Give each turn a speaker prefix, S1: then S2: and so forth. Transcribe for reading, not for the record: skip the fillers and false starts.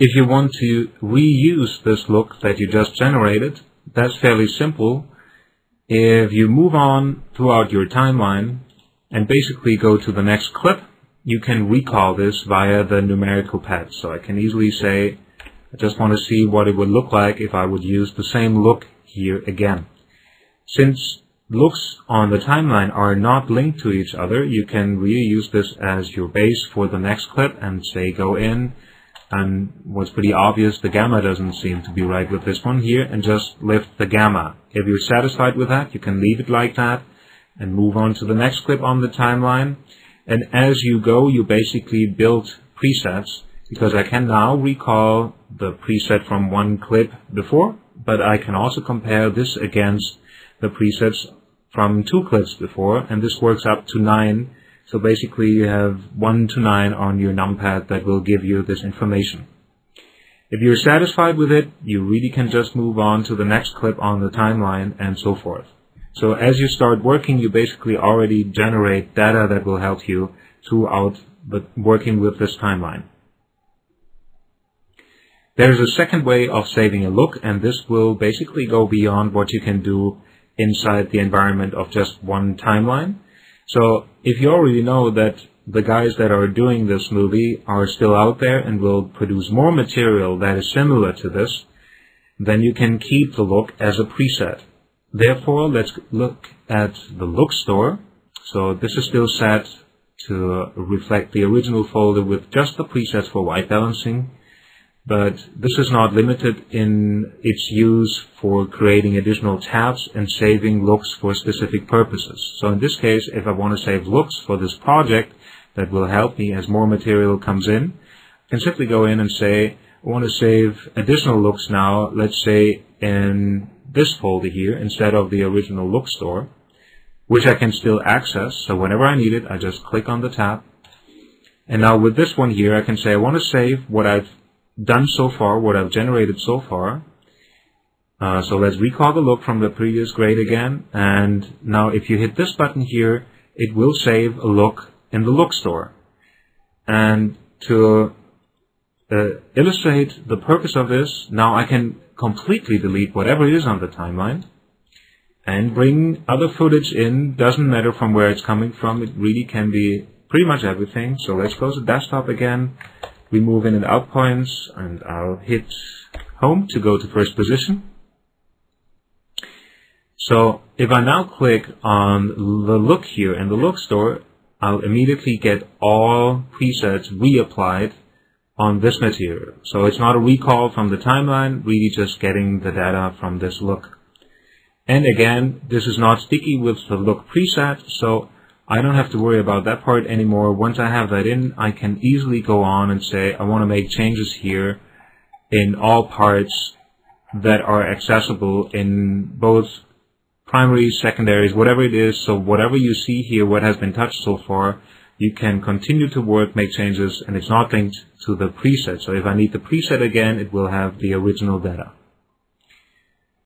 S1: If you want to reuse this look that you just generated, that's fairly simple. If you move on throughout your timeline and basically go to the next clip, you can recall this via the numerical pad. So I can easily say, I just want to see what it would look like if I would use the same look here again. Since looks on the timeline are not linked to each other, you can really use this as your base for the next clip and say go in, and what's pretty obvious, the gamma doesn't seem to be right with this one here, and just lift the gamma. If you're satisfied with that, you can leave it like that and move on to the next clip on the timeline. And as you go, you basically build presets, because I can now recall the preset from one clip before, but I can also compare this against the presets from 2 clips before, and this works up to 9. So basically you have 1 to 9 on your numpad that will give you this information. If you're satisfied with it, you really can just move on to the next clip on the timeline and so forth. So as you start working, you basically already generate data that will help you throughout working with this timeline. There's a second way of saving a look, and this will basically go beyond what you can do inside the environment of just one timeline. So if you already know that the guys that are doing this movie are still out there and will produce more material that is similar to this, then you can keep the look as a preset. Therefore, let's look at the look store. So this is still set to reflect the original folder with just the presets for white balancing. But this is not limited in its use for creating additional tabs and saving looks for specific purposes. So in this case, if I want to save looks for this project that will help me as more material comes in, I can simply go in and say, I want to save additional looks now, let's say in this folder here instead of the original look store, which I can still access. So whenever I need it, I just click on the tab. And now with this one here, I can say I want to save what I've done so far, what I've generated so far. So let's recall the look from the previous grade again. And now if you hit this button here, it will save a look in the look store. And to illustrate the purpose of this, now I can completely delete whatever is on the timeline and bring other footage in. Doesn't matter from where it's coming from. It really can be pretty much everything. So let's close the desktop again. We move in and out points, and I'll hit home to go to first position. So if I now click on the look here in the look store, I'll immediately get all presets reapplied on this material. So it's not a recall from the timeline, really just getting the data from this look. And again, this is not sticky with the look preset, so I don't have to worry about that part anymore. Once I have that in, I can easily go on and say I want to make changes here in all parts that are accessible in both primaries, secondaries, whatever it is. So whatever you see here, what has been touched so far, you can continue to work, make changes, and it's not linked to the preset. So if I need the preset again, it will have the original data.